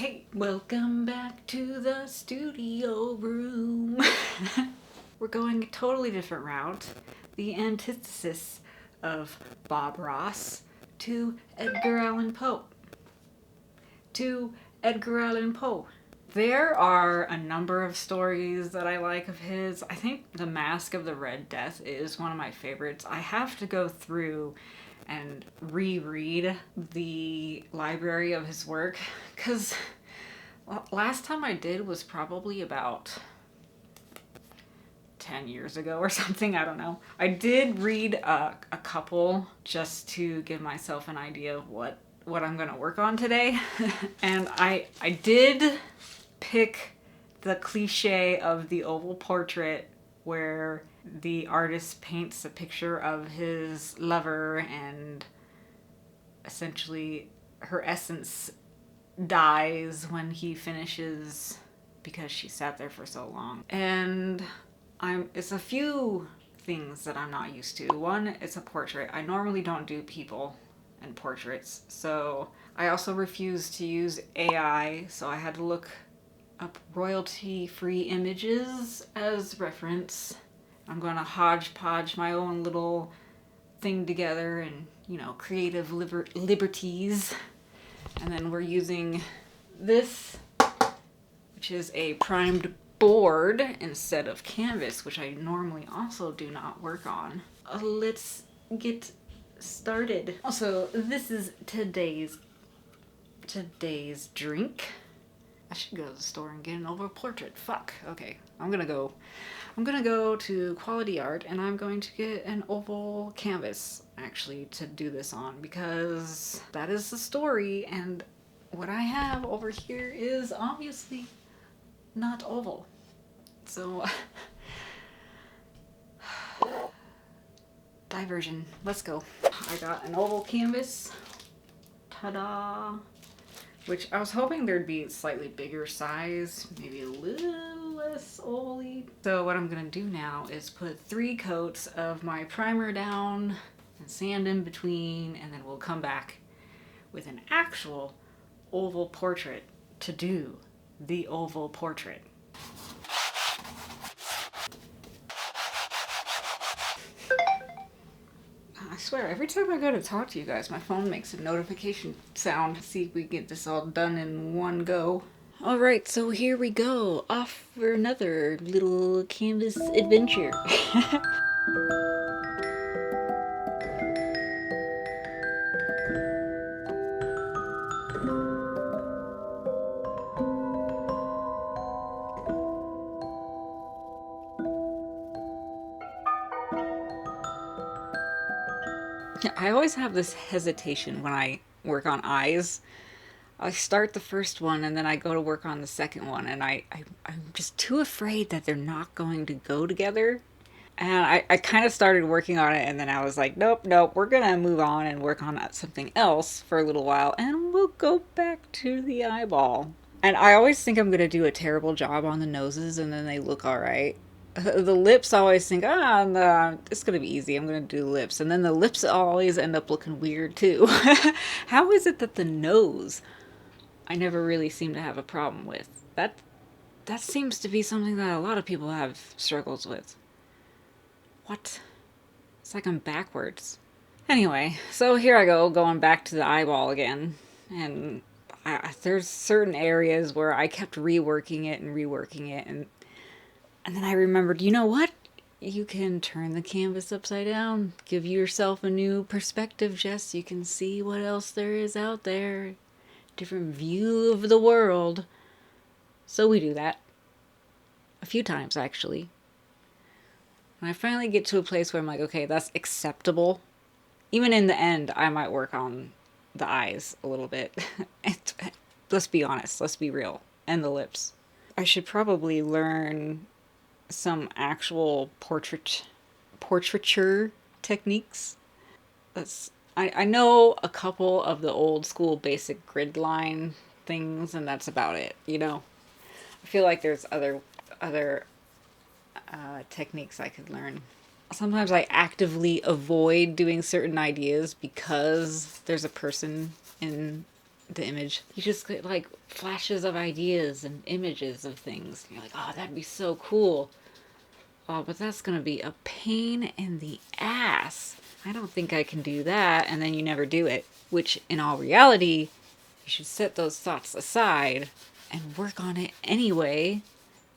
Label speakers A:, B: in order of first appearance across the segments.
A: Hey, welcome back to the studio room. We're going a totally different route. The antithesis of Bob Ross to Edgar Allan Poe. To Edgar Allan Poe. There are a number of stories that I like of his. I think The Mask of the Red Death is one of my favorites. I have to go through and reread the library of his work because last time I did was probably about 10 years ago or something. I don't know. I did read a couple just to give myself an idea of what I'm going to work on today. And I did pick the cliche of the oval portrait where the artist paints a picture of his lover and essentially her essence dies when he finishes because she sat there for so long. And it's a few things that I'm not used to. One, it's a portrait. I normally don't do people and portraits, so I also refuse to use AI, so I had to look up royalty-free images as reference. I'm going to hodgepodge my own little thing together and, creative liberties. And then we're using this, which is a primed board instead of canvas, which I normally also do not work on. Let's get started. Also, this is today's drink. I should go to the store and get an oval portrait. Fuck. Okay. I'm gonna go to Quality Art and I'm going to get an oval canvas actually to do this on, because that is the story, and what I have over here is obviously not oval. So diversion. Let's go. I got an oval canvas. Ta-da! Which I was hoping there'd be a slightly bigger size, maybe a little less oval-y. So what I'm gonna do now is put 3 coats of my primer down and sand in between, and then we'll come back with an actual oval portrait to do the oval portrait. I swear, every time I go to talk to you guys, my phone makes a notification sound. See if we get this all done in one go. Alright, so here we go. Off for another little canvas adventure. I always have this hesitation when I work on eyes. I start the first one and then I go to work on the second one, and I'm just too afraid that they're not going to go together. And I kind of started working on it, and then I was like, nope, we're gonna move on and work on something else for a little while, and we'll go back to the eyeball. And I always think I'm gonna do a terrible job on the noses, and then they look alright. The lips, I always think, no, it's gonna be easy, I'm gonna do lips. And then the lips always end up looking weird too. How is it that the nose I never really seem to have a problem with? That seems to be something that a lot of people have struggles with. What? It's like I'm backwards. Anyway, so here I go, going back to the eyeball again. And there's certain areas where I kept reworking it, and then I remembered, you know what? You can turn the canvas upside down. Give yourself a new perspective, Jess. You can see what else there is out there. Different view of the world. So we do that. A few times, actually. When I finally get to a place where I'm like, okay, that's acceptable. Even in the end, I might work on the eyes a little bit. Let's be honest. Let's be real. And the lips. I should probably learn some actual portraiture techniques. I know a couple of the old school basic grid line things, and that's about it, I feel like there's other techniques I could learn. Sometimes I actively avoid doing certain ideas because there's a person in the image. You just get like flashes of ideas and images of things. And you're like, oh, that'd be so cool. Oh, but that's gonna be a pain in the ass. I don't think I can do that. And then you never do it. Which, in all reality, you should set those thoughts aside and work on it anyway.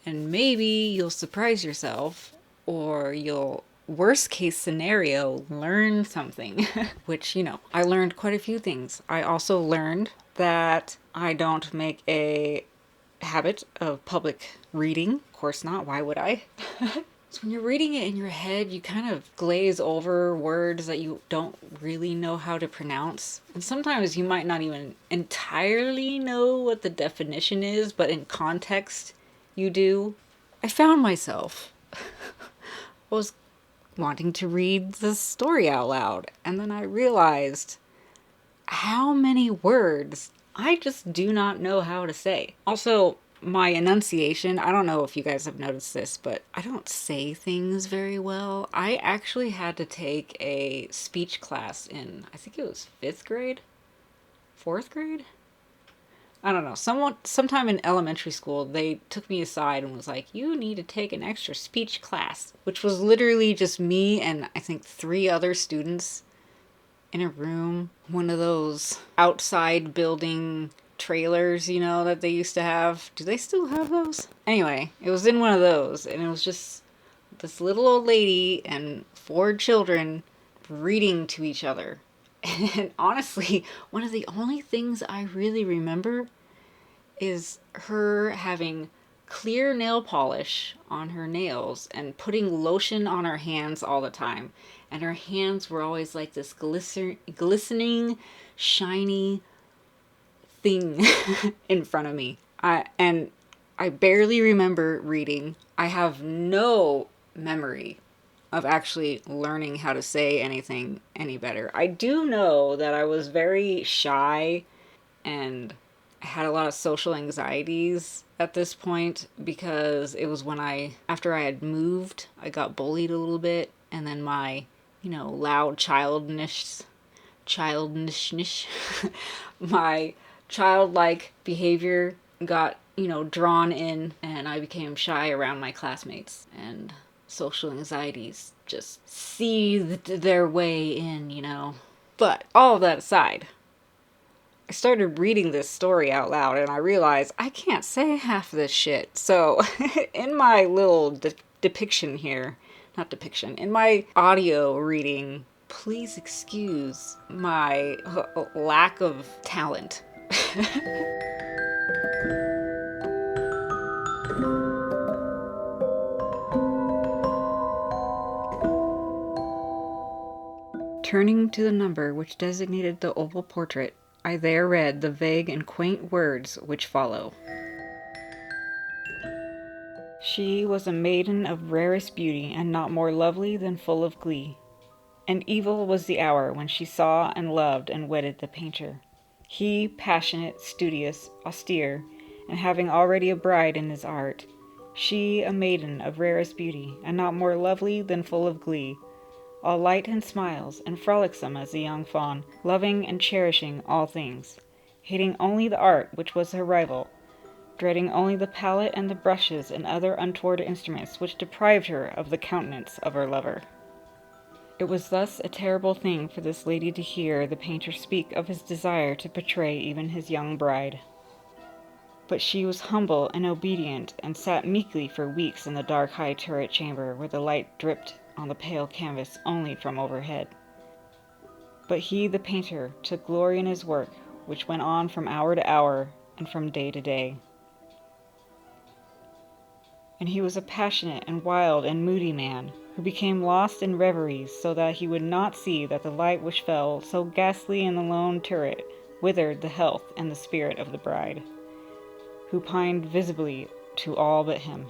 A: And maybe you'll surprise yourself, or you'll, worst case scenario, learn something. Which, I learned quite a few things. I also learned that I don't make a habit of public reading. Of course not. Why would I? So when you're reading it in your head, you kind of glaze over words that you don't really know how to pronounce. And sometimes you might not even entirely know what the definition is, but in context, you do. I found myself was wanting to read the story out loud. And then I realized how many words I just do not know how to say. Also, my enunciation, I don't know if you guys have noticed this, but I don't say things very well. I actually had to take a speech class in, I think it was 5th grade? 4th grade? I don't know. Sometime in elementary school, they took me aside and was like, you need to take an extra speech class, which was literally just me and I think 3 other students in a room. One of those outside building trailers, that they used to have. Do they still have those? Anyway, it was in one of those, and it was just this little old lady and 4 children reading to each other. And honestly, one of the only things I really remember is her having clear nail polish on her nails and putting lotion on her hands all the time. And her hands were always like this glistening, shiny thing in front of me. I barely remember reading. I have no memory of actually learning how to say anything any better. I do know that I was very shy and I had a lot of social anxieties at this point because it was when after I had moved, I got bullied a little bit, and then my, loud childishness, my childlike behavior got, drawn in, and I became shy around my classmates, and social anxieties just seethed their way in. But all of that aside, I started reading this story out loud and I realized I can't say half this shit. So in my little depiction here, not depiction, in my audio reading, please excuse my lack of talent. Turning to the number which designated the oval portrait, I there read the vague and quaint words which follow. She was a maiden of rarest beauty, and not more lovely than full of glee. And evil was the hour when she saw and loved and wedded the painter. He, passionate, studious, austere, and having already a bride in his art. She, a maiden of rarest beauty, and not more lovely than full of glee. All light and smiles, and frolicsome as a young fawn, loving and cherishing all things, hating only the art which was her rival, dreading only the palette and the brushes and other untoward instruments which deprived her of the countenance of her lover. It was thus a terrible thing for this lady to hear the painter speak of his desire to portray even his young bride. But she was humble and obedient, and sat meekly for weeks in the dark high turret chamber where the light dripped on the pale canvas only from overhead. But he, the painter, took glory in his work, which went on from hour to hour and from day to day. And he was a passionate and wild and moody man, who became lost in reveries, so that he would not see that the light which fell so ghastly in the lone turret withered the health and the spirit of the bride, who pined visibly to all but him.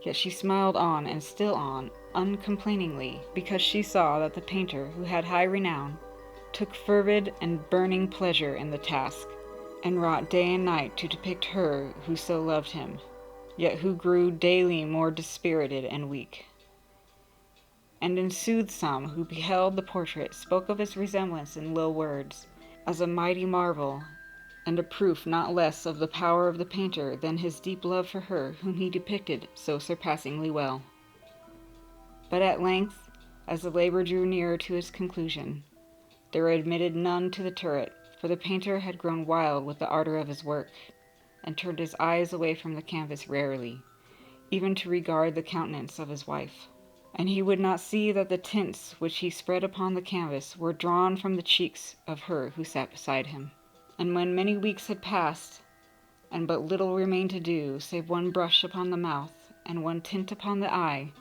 A: Yet she smiled on and still on, uncomplainingly, because she saw that the painter, who had high renown, took fervid and burning pleasure in the task, and wrought day and night to depict her who so loved him, yet who grew daily more dispirited and weak. And in sooth some who beheld the portrait spoke of its resemblance in low words, as a mighty marvel, and a proof not less of the power of the painter than his deep love for her whom he depicted so surpassingly well. But at length, as the labor drew nearer to its conclusion, there were admitted none to the turret, for the painter had grown wild with the ardor of his work, and turned his eyes away from the canvas rarely, even to regard the countenance of his wife. And he would not see that the tints which he spread upon the canvas were drawn from the cheeks of her who sat beside him. And when many weeks had passed, and but little remained to do, save one brush upon the mouth, and one tint upon the eye,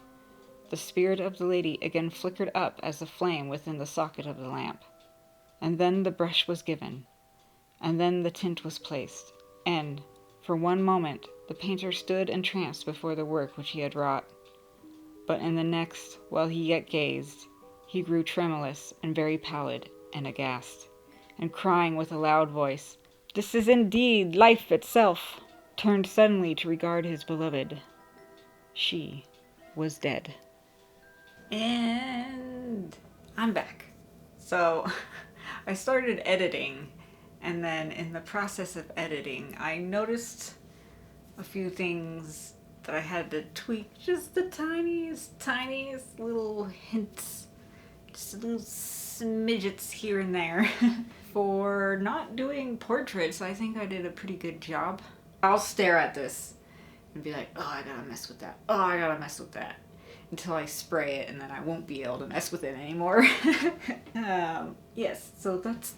A: the spirit of the lady again flickered up as a flame within the socket of the lamp. And then the brush was given, and then the tint was placed, and, for one moment, the painter stood entranced before the work which he had wrought. But in the next, while he yet gazed, he grew tremulous and very pallid and aghast, and crying with a loud voice, "This is indeed life itself!" turned suddenly to regard his beloved. She was dead. And I'm back. So I started editing, and then in the process of editing, I noticed a few things that I had to tweak, just the tiniest little hints, just little smidgets here and there. For not doing portraits, I think I did a pretty good job. I'll stare at this and be like, oh, I gotta mess with that. Oh, I gotta mess with that. Until I spray it, and then I won't be able to mess with it anymore. Yes, so that's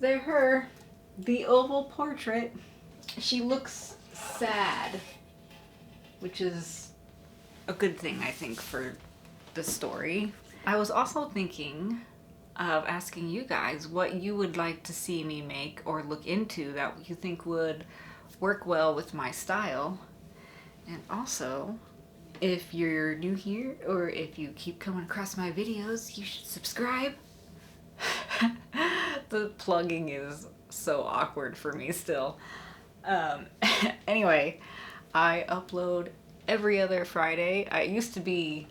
A: her, the oval portrait. She looks sad, which is a good thing, I think, for the story. I was also thinking of asking you guys what you would like to see me make or look into that you think would work well with my style. And also, if you're new here or if you keep coming across my videos, you should subscribe. The plugging is so awkward for me still. Anyway, I upload every other Friday. I used to be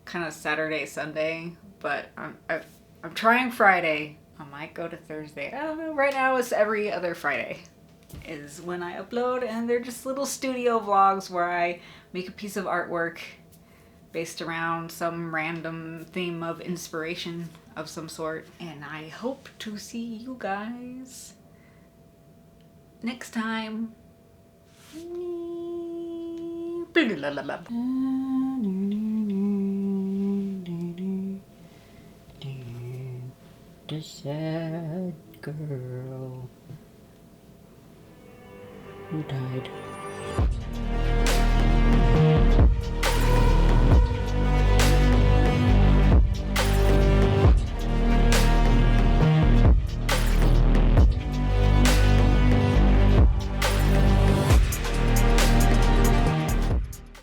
A: kind of Saturday, Sunday, but I'm trying Friday. I might go to Thursday. I don't know. Right now it's every other Friday is when I upload, and they're just little studio vlogs where I make a piece of artwork based around some random theme of inspiration of some sort. And I hope to see you guys next time. The sad girl who died.